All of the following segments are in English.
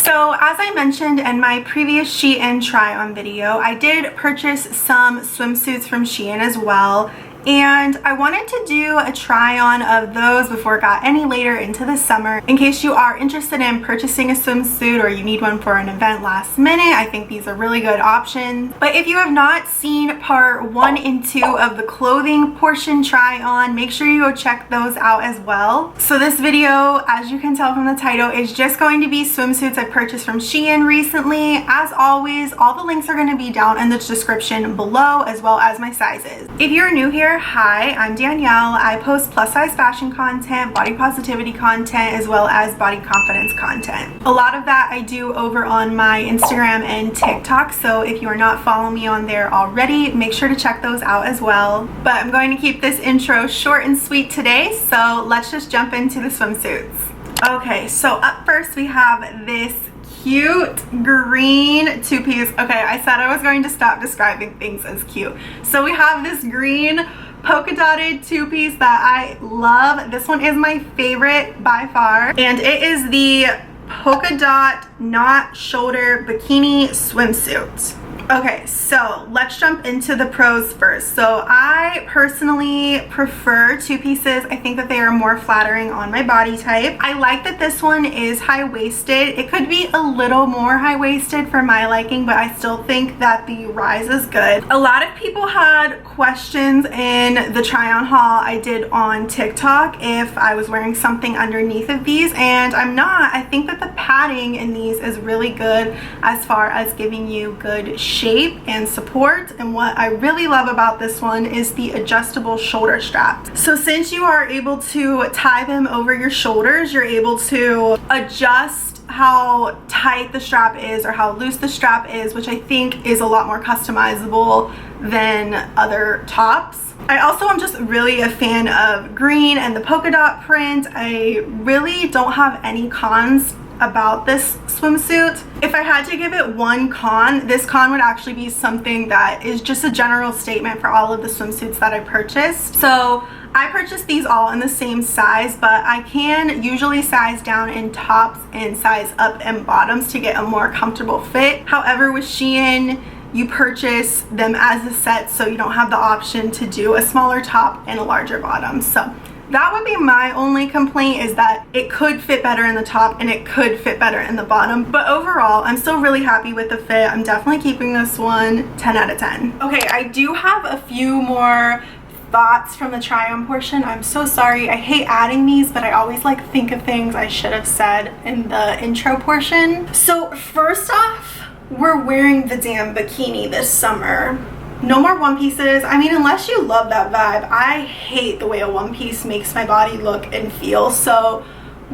So as I mentioned in my previous SHEIN try on video, I did purchase some swimsuits from SHEIN as well. And I wanted to do a try on of those before it got any later into the summer. In case you are interested in purchasing a swimsuit or you need one for an event last minute, I think these are really good options. But if you have not seen part 1 and 2 of the clothing portion try on, make sure you go check those out as well. So this video, as you can tell from the title, is just going to be swimsuits I purchased from SHEIN recently. As always, all the links are going to be down in the description below, as well as my sizes. If you're new here, hi, I'm Danielle. I post plus size fashion content, body positivity content, as well as body confidence content. A lot of that I do over on my Instagram and TikTok, so if you are not following me on there already, make sure to check those out as well. But I'm going to keep this intro short and sweet today, so let's just jump into the swimsuits. Okay, so up first we have this cute green two-piece. Okay, I said I was going to stop describing things as cute. So we have this green polka dotted two-piece that I love. This one is my favorite by far, and it is the polka dot knot shoulder bikini swimsuit. Okay, so let's jump into the pros first. So I personally prefer two pieces. I think that they are more flattering on my body type. I like that this one is high-waisted. It could be a little more high-waisted for my liking, but I still think that the rise is good. A lot of people had questions in the try-on haul I did on TikTok if I was wearing something underneath of these, and I'm not. I think that the padding in these is really good as far as giving you good shape and support. And what I really love about this one is the adjustable shoulder strap. So since you are able to tie them over your shoulders, you're able to adjust how tight the strap is or how loose the strap is, which I think is a lot more customizable than other tops. I also am just really a fan of green and the polka dot print. I really don't have any cons about this swimsuit. If I had to give it one con, this con would actually be something that is just a general statement for all of the swimsuits that I purchased. So I purchased these all in the same size, but I can usually size down in tops and size up in bottoms to get a more comfortable fit. However, with SHEIN, you purchase them as a set, so you don't have the option to do a smaller top and a larger bottom. So that would be my only complaint, is that it could fit better in the top and it could fit better in the bottom. But overall, I'm still really happy with the fit. I'm definitely keeping this one 10 out of 10. Okay, I do have a few more thoughts from the try on portion. I'm so sorry. I hate adding these, but I always like think of things I should have said in the intro portion. So first off, we're wearing the damn bikini this summer. No more one pieces. I mean, unless you love that vibe. I hate the way a one piece makes my body look and feel. So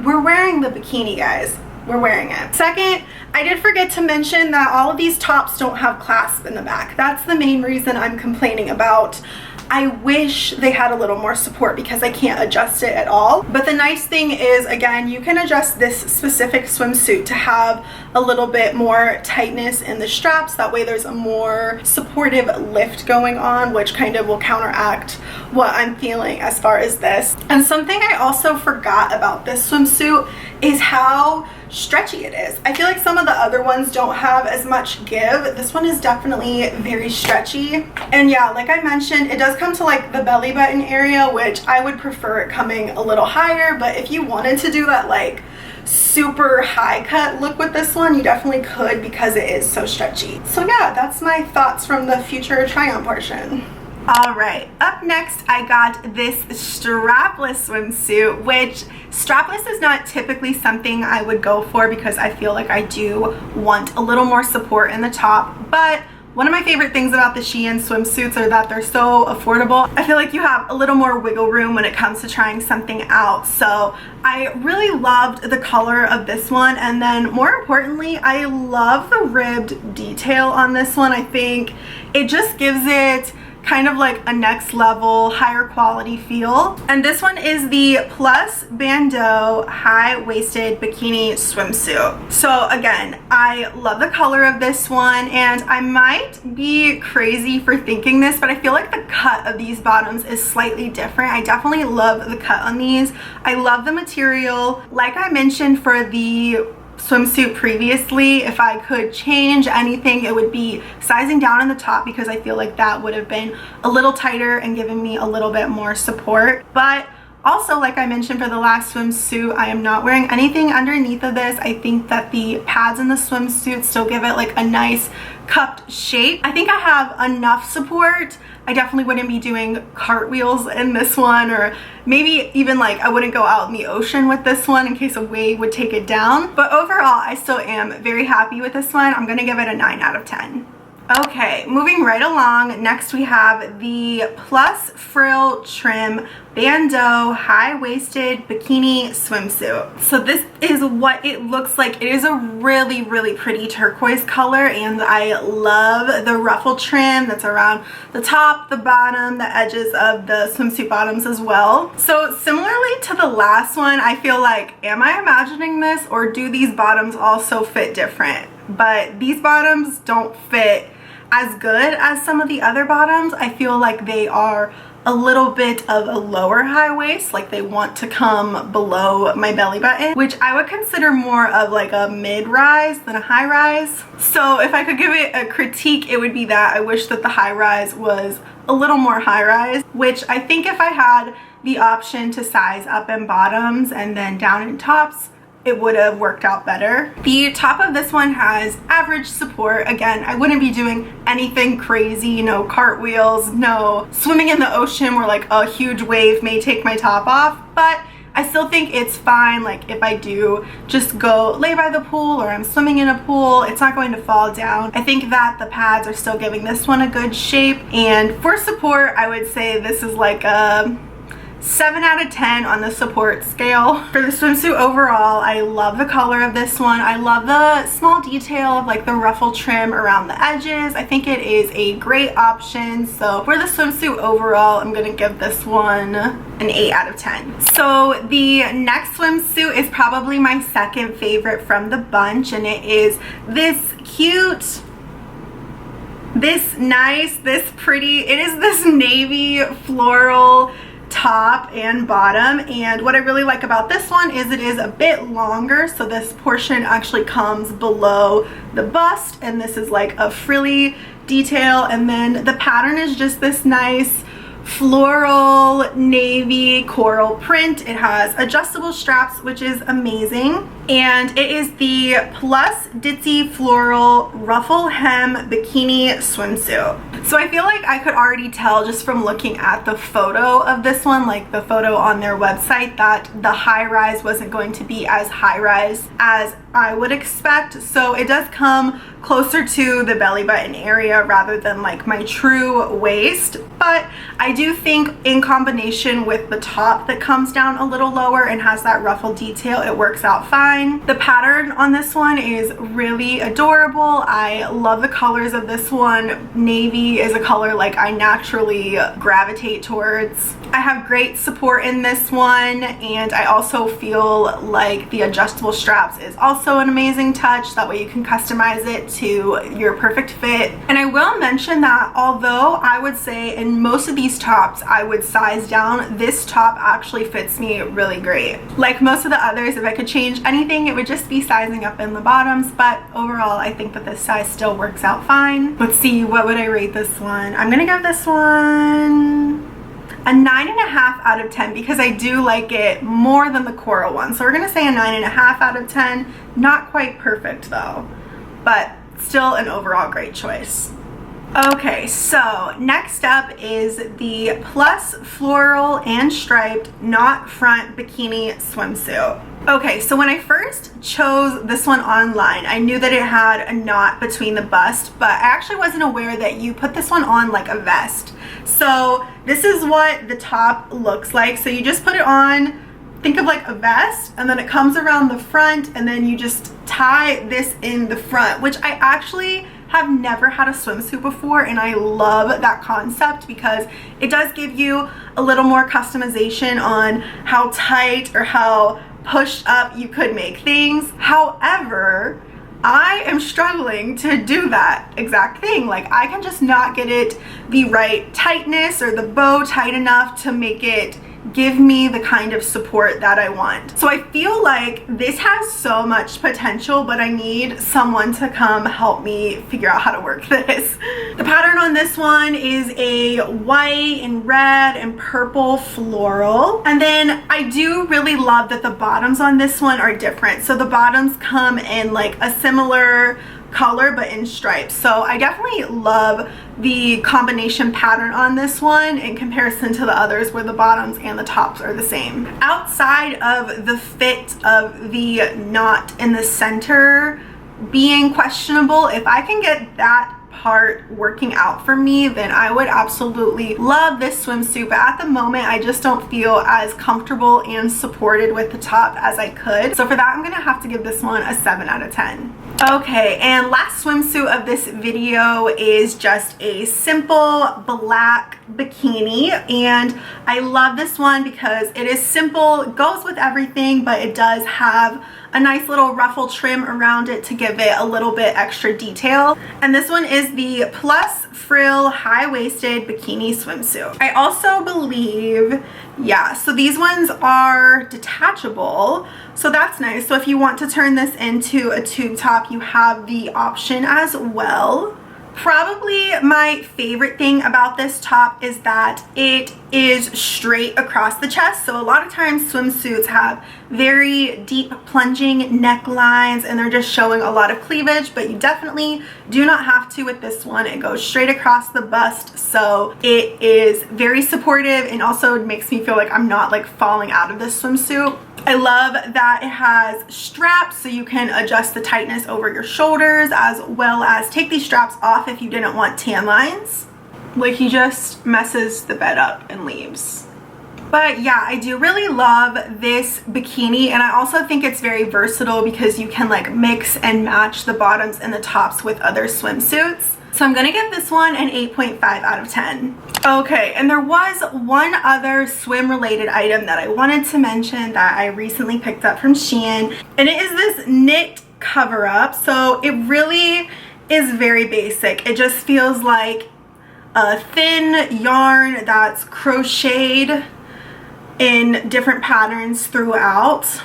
we're wearing the bikini, guys. We're wearing it. Second, I did forget to mention that all of these tops don't have clasp in the back. That's the main reason I'm complaining about. I wish they had a little more support because I can't adjust it at all. But the nice thing is, again, you can adjust this specific swimsuit to have a little bit more tightness in the straps. That way there's a more supportive lift going on, which kind of will counteract what I'm feeling as far as this. And something I also forgot about this swimsuit is how stretchy it is. I feel like some of the other ones don't have as much give. This one is definitely very stretchy. And yeah, like I mentioned, it does come to like the belly button area, which I would prefer it coming a little higher. But if you wanted to do that like super high cut look with this one, you definitely could because it is so stretchy. So yeah, that's my thoughts from the future try on portion. Alright, up next I got this strapless swimsuit, which strapless is not typically something I would go for because I feel like I do want a little more support in the top, but one of my favorite things about the SHEIN swimsuits are that they're so affordable. I feel like you have a little more wiggle room when it comes to trying something out. So I really loved the color of this one, and then more importantly, I love the ribbed detail on this one. I think it just gives it kind of like a next level higher quality feel. And this one is the plus bandeau high-waisted bikini swimsuit. So again, I love the color of this one, and I might be crazy for thinking this, but I feel like the cut of these bottoms is slightly different. I definitely love the cut on these. I love the material. Like I mentioned for the swimsuit previously, if I could change anything, it would be sizing down in the top, because I feel like that would have been a little tighter and given me a little bit more support. But also, like I mentioned for the last swimsuit, I am not wearing anything underneath of this. I think that the pads in the swimsuit still give it like a nice cupped shape. I think I have enough support. I definitely wouldn't be doing cartwheels in this one, or maybe even like I wouldn't go out in the ocean with this one in case a wave would take it down. But overall, I still am very happy with this one. I'm gonna give it a 9 out of 10. Okay, moving right along, next we have the Plus Frill Trim Bandeau High-Waisted Bikini Swimsuit. So this is what it looks like. It is a really, really pretty turquoise color, and I love the ruffle trim that's around the top, the bottom, the edges of the swimsuit bottoms as well. So similarly to the last one, I feel like, am I imagining this, or do these bottoms also fit different? But these bottoms don't fit as good as some of the other bottoms. I feel like they are a little bit of a lower high waist, like they want to come below my belly button, which I would consider more of like a mid-rise than a high-rise. So if I could give it a critique, it would be that I wish that the high-rise was a little more high-rise, which I think if I had the option to size up in bottoms and then down in tops, it would have worked out better. The top of this one has average support. Again, I wouldn't be doing anything crazy, no cartwheels, no swimming in the ocean where like a huge wave may take my top off, but I still think it's fine. Like if I do just go lay by the pool or I'm swimming in a pool, it's not going to fall down. I think that the pads are still giving this one a good shape, and for support, I would say this is like a 7 out of 10 on the support scale. For the swimsuit overall, I love the color of this one. I love the small detail of like the ruffle trim around the edges. I think it is a great option. So for the swimsuit overall, I'm gonna give this one an 8 out of 10. So the next swimsuit is probably my second favorite from the bunch, and it is this cute, this nice, this pretty, it is this navy floral top and bottom. And what I really like about this one is it is a bit longer, so this portion actually comes below the bust, and this is like a frilly detail, and then the pattern is just this nice floral navy coral print. It has adjustable straps, which is amazing, and it is the Plus Ditzy Floral Ruffle Hem Bikini Swimsuit. So I feel like I could already tell just from looking at the photo of this one, like the photo on their website, that the high rise wasn't going to be as high rise as I would expect. So it does come closer to the belly button area rather than like my true waist, but I do think in combination with the top that comes down a little lower and has that ruffle detail, it works out fine. The pattern on this one is really adorable. I love the colors of this one. Navy is a color like I naturally gravitate towards. I have great support in this one, and I also feel like the adjustable straps is also an amazing touch. That way you can customize it to your perfect fit. And I will mention that although I would say in most of these tops I would size down, this top actually fits me really great. Like most of the others, if I could change anything, it would just be sizing up in the bottoms, but overall I think that this size still works out fine. Let's see, what would I rate this one? I'm gonna give this one a 9.5 out of 10 because I do like it more than the coral one. So we're gonna say a 9.5 out of 10. Not quite perfect though, but still an overall great choice. Okay, so next up is the Plus Floral and Striped Knot Front Bikini Swimsuit. Okay, so when I first chose this one online, I knew that it had a knot between the bust, but I actually wasn't aware that you put this one on like a vest. So this is what the top looks like. So you just put it on, think of like a vest, and then it comes around the front, and then you just tie this in the front, which I actually have never had a swimsuit before, and I love that concept because it does give you a little more customization on how tight or how pushed up you could make things. However, I am struggling to do that exact thing. Like I can just not get it the right tightness or the bow tight enough to make it give me the kind of support that I want. So I feel like this has so much potential, but I need someone to come help me figure out how to work this. The pattern on this one is a white and red and purple floral. And then I do really love that the bottoms on this one are different. So the bottoms come in like a similar color but in stripes. So I definitely love the combination pattern on this one in comparison to the others where the bottoms and the tops are the same. Outside of the fit of the knot in the center being questionable, if I can get that part working out for me, then I would absolutely love this swimsuit. But at the moment I just don't feel as comfortable and supported with the top as I could. So for that I'm gonna have to give this one a 7 out of 10. Okay, and last swimsuit of this video is just a simple black bikini, and I love this one because it is simple, it goes with everything, but it does have a nice little ruffle trim around it to give it a little bit extra detail. And this one is the Plus Frill high-waisted bikini swimsuit. I also believe, yeah, so these ones are detachable, so that's nice. So if you want to turn this into a tube top, you have the option as well. Probably my favorite thing about this top is that it is straight across the chest. So a lot of times swimsuits have very deep plunging necklines and they're just showing a lot of cleavage, but you definitely do not have to with this one. It goes straight across the bust, so it is very supportive, and also it makes me feel like I'm not like falling out of this swimsuit. I love that it has straps so you can adjust the tightness over your shoulders, as well as take these straps off if you didn't want tan lines. Like, he just messes the bed up and leaves. But yeah, I do really love this bikini, and I also think it's very versatile because you can like mix and match the bottoms and the tops with other swimsuits. So I'm gonna give this one an 8.5 out of 10. Okay, and there was one other swim related item that I wanted to mention that I recently picked up from SHEIN, and it is this knit cover up. So it really is very basic. It just feels like a thin yarn that's crocheted in different patterns throughout,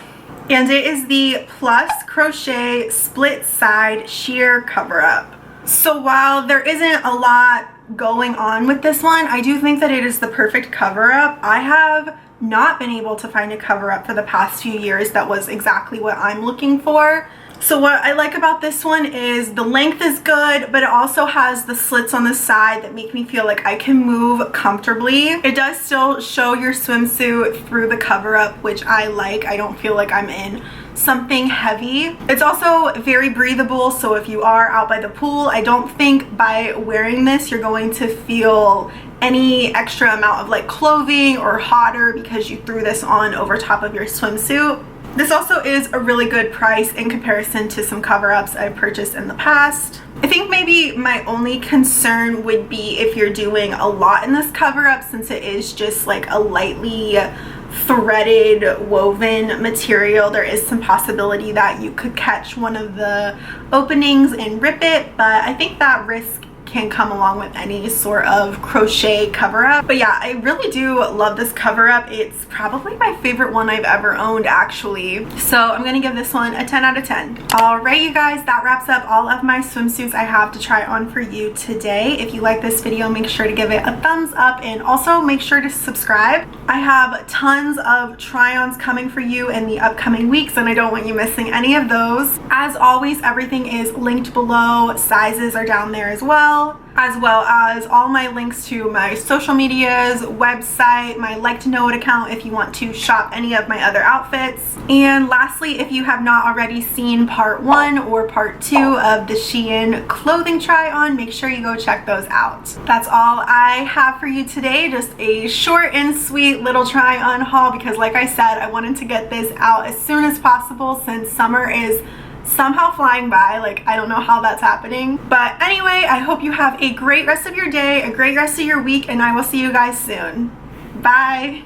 and it is the Plus Crochet split side sheer cover up. So while there isn't a lot going on with this one, I do think that it is the perfect cover up. I have not been able to find a cover up for the past few years that was exactly what I'm looking for. So what I like about this one is the length is good, but it also has the slits on the side that make me feel like I can move comfortably. It does still show your swimsuit through the cover up, which I like. I don't feel like I'm in something heavy. It's also very breathable, so if you are out by the pool, I don't think by wearing this you're going to feel any extra amount of like clothing or hotter because you threw this on over top of your swimsuit. This also is a really good price in comparison to some cover-ups I've purchased in the past. I think maybe my only concern would be if you're doing a lot in this cover-up, since it is just like a lightly threaded woven material. There is some possibility that you could catch one of the openings and rip it, but I think that risk can come along with any sort of crochet cover up. But yeah, I really do love this cover up. It's probably my favorite one I've ever owned, actually. So I'm gonna give this one a 10 out of 10. All right, you guys, that wraps up all of my swimsuits I have to try on for you today. If you like this video, make sure to give it a thumbs up, and also make sure to subscribe. I have tons of try-ons coming for you in the upcoming weeks, and I don't want you missing any of those. As always, everything is linked below. Sizes are down there as well as all my links to my social medias, website, my like to know it account if you want to shop any of my other outfits. And lastly, if you have not already seen part 1 or part 2 of the SHEIN clothing try on, make sure you go check those out. That's all I have for you today, just a short and sweet little try on haul, because like I said, I wanted to get this out as soon as possible since summer is somehow flying by. Like, I don't know how that's happening. But anyway, I hope you have a great rest of your day, a great rest of your week, and I will see you guys soon. Bye.